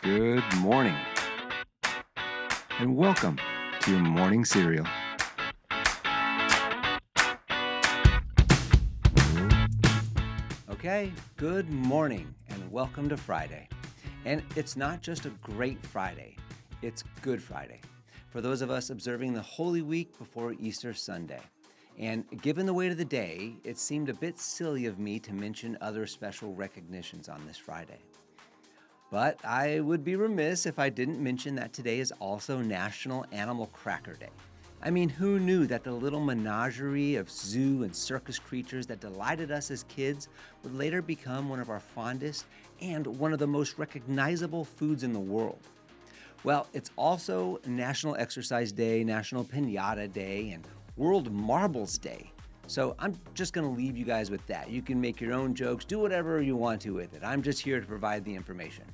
Good morning, and welcome to your morning cereal. Okay, good morning, and welcome to Friday. And it's not just a great Friday, it's Good Friday, for those of us observing the Holy Week before Easter Sunday. And given the weight of the day, it seemed a bit silly of me to mention other special recognitions on this Friday. But I would be remiss if I didn't mention that today is also National Animal Cracker Day. I mean, who knew that the little menagerie of zoo and circus creatures that delighted us as kids would later become one of our fondest and one of the most recognizable foods in the world? Well, it's also National Exercise Day, National Piñata Day, and World Marbles Day. So I'm just going to leave you guys with that. You can make your own jokes, do whatever you want to with it. I'm just here to provide the information.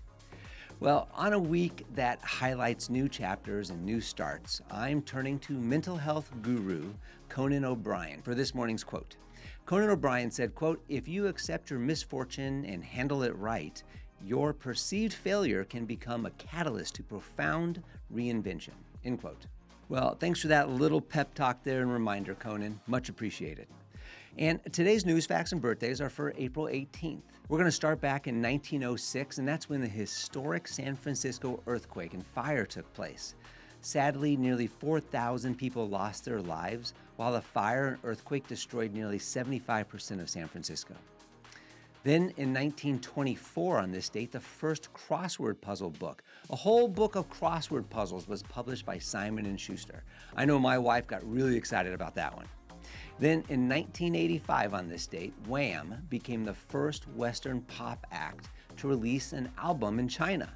Well, on a week that highlights new chapters and new starts, I'm turning to mental health guru Conan O'Brien for this morning's quote. Conan O'Brien said, quote, "If you accept your misfortune and handle it right, your perceived failure can become a catalyst to profound reinvention," end quote. Well, thanks for that little pep talk there and reminder, Conan. Much appreciated. And today's news, facts, and birthdays are for April 18th. We're going to start back in 1906, and that's when the historic San Francisco earthquake and fire took place. Sadly, nearly 4,000 people lost their lives, while the fire and earthquake destroyed nearly 75% of San Francisco. Then in 1924 on this date, the first crossword puzzle book, a whole book of crossword puzzles, was published by Simon & Schuster. I know my wife got really excited about that one. Then in 1985 on this date, Wham! Became the first Western pop act to release an album in China.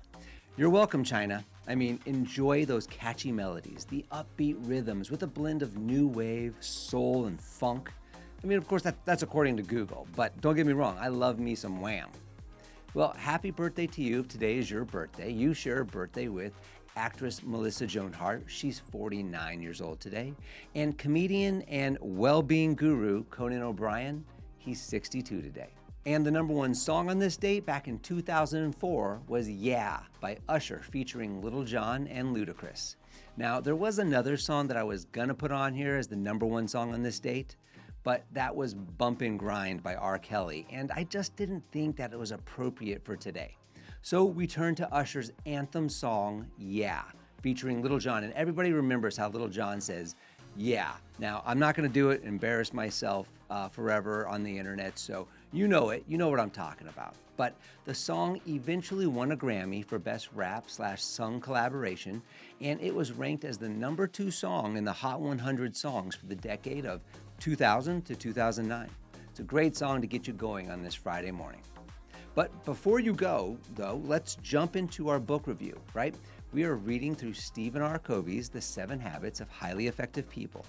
You're welcome, China. I mean, enjoy those catchy melodies, the upbeat rhythms with a blend of new wave, soul, and funk. I mean, of course, that's according to Google, but don't get me wrong, I love me some Wham! Well, happy birthday to you if today is your birthday. You share a birthday with actress Melissa Joan Hart. She's 49 years old today. And comedian and well-being guru Conan O'Brien, he's 62 today. And the number one song on this date back in 2004 was Yeah by Usher, featuring Little John and Ludacris. Now, there was another song that I was gonna put on here as the number one song on this date, but that was Bump and Grind by R. Kelly, and I just didn't think that it was appropriate for today. So we turned to Usher's anthem song, Yeah, featuring Little John, and everybody remembers how Little John says, yeah. Now, I'm not gonna do it, embarrass myself forever on the internet, so you know it, you know what I'm talking about. But the song eventually won a Grammy for Best Rap/Sung Collaboration, and it was ranked as the number 2 song in the Hot 100 songs for the decade of 2000 to 2009. It's a great song to get you going on this Friday morning. But before you go, though, let's jump into our book review, right? We are reading through Stephen R. Covey's The 7 Habits of Highly Effective People.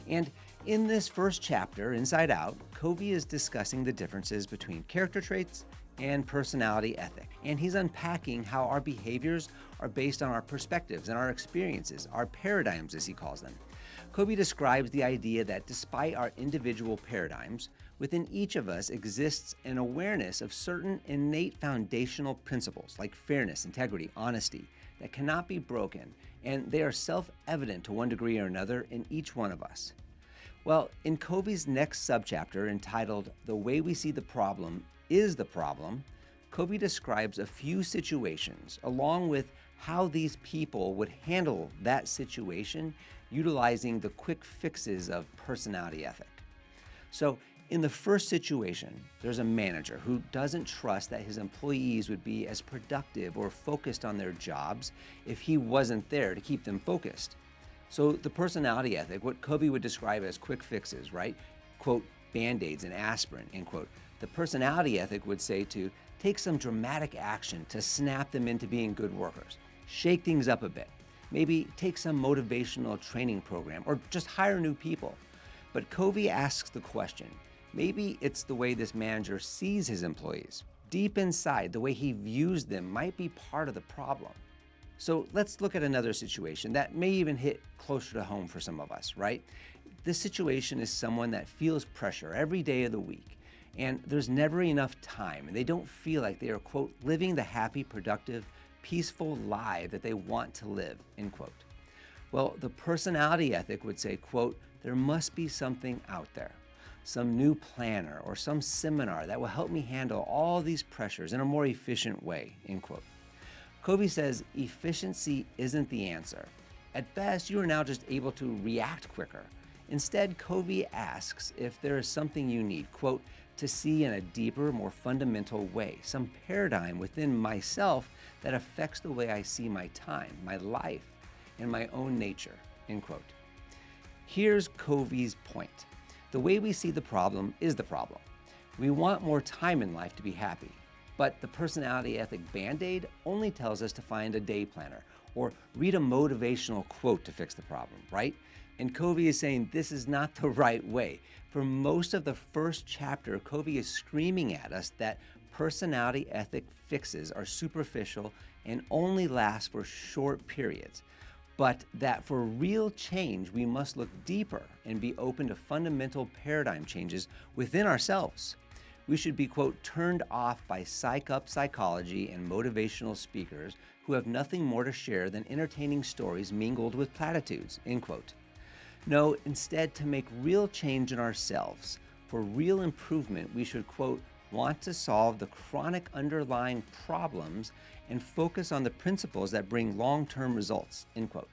And in this first chapter, Inside Out, Covey is discussing the differences between character traits and personality ethic. And he's unpacking how our behaviors are based on our perspectives and our experiences, our paradigms, as he calls them. Covey describes the idea that despite our individual paradigms, within each of us exists an awareness of certain innate foundational principles like fairness, integrity, honesty, that cannot be broken, and they are self-evident to one degree or another in each one of us. Well, in Covey's next subchapter entitled The Way We See the Problem is the Problem, Covey describes a few situations along with how these people would handle that situation utilizing the quick fixes of personality ethic. So, in the first situation, there's a manager who doesn't trust that his employees would be as productive or focused on their jobs if he wasn't there to keep them focused. So the personality ethic, what Covey would describe as quick fixes, right? Quote, Band-Aids and aspirin, end quote. The personality ethic would say to take some dramatic action to snap them into being good workers. Shake things up a bit. Maybe take some motivational training program or just hire new people. But Covey asks the question, maybe it's the way this manager sees his employees. Deep inside, the way he views them might be part of the problem. So let's look at another situation that may even hit closer to home for some of us, right? This situation is someone that feels pressure every day of the week, and there's never enough time, and they don't feel like they are, quote, living the happy, productive, peaceful life that they want to live, end quote. Well, the personality ethic would say, quote, there must be something out there, some new planner or some seminar that will help me handle all these pressures in a more efficient way, end quote. Covey says efficiency isn't the answer. At best, you are now just able to react quicker. Instead, Covey asks if there is something you need, quote, to see in a deeper, more fundamental way, some paradigm within myself that affects the way I see my time, my life, and my own nature, end quote. Here's Covey's point. The way we see the problem is the problem. We want more time in life to be happy, but the personality ethic Band-Aid only tells us to find a day planner or read a motivational quote to fix the problem, right? And Covey is saying this is not the right way. For most of the first chapter, Covey is screaming at us that personality ethic fixes are superficial and only last for short periods, but that for real change, we must look deeper and be open to fundamental paradigm changes within ourselves. We should be, quote, turned off by psych-up psychology and motivational speakers who have nothing more to share than entertaining stories mingled with platitudes, end quote. No, instead, to make real change in ourselves, for real improvement, we should, quote, want to solve the chronic underlying problems and focus on the principles that bring long-term results, end quote.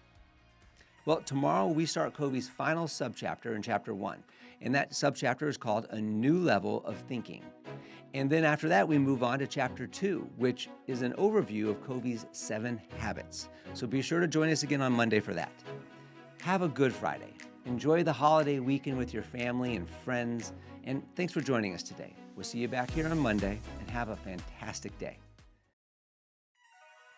Well, tomorrow we start Covey's final subchapter in chapter 1, and that subchapter is called A New Level of Thinking. And then after that, we move on to chapter 2, which is an overview of Covey's 7 habits. So be sure to join us again on Monday for that. Have a good Friday. Enjoy the holiday weekend with your family and friends, and thanks for joining us today. We'll see you back here on Monday, and have a fantastic day.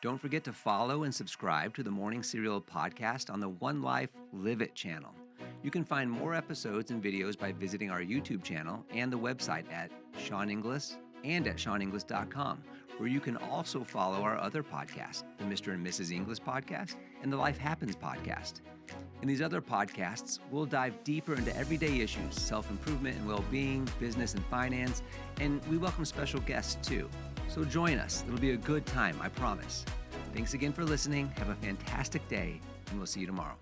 Don't forget to follow and subscribe to the Morning Serial podcast on the One Life Live It channel. You can find more episodes and videos by visiting our YouTube channel and the website at Sean Inglis and at SeanInglis.com, where you can also follow our other podcasts, the Mr. and Mrs. Inglis podcast and the Life Happens podcast. In these other podcasts, we'll dive deeper into everyday issues, self-improvement and well-being, business and finance, and we welcome special guests too. So join us. It'll be a good time, I promise. Thanks again for listening. Have a fantastic day, and we'll see you tomorrow.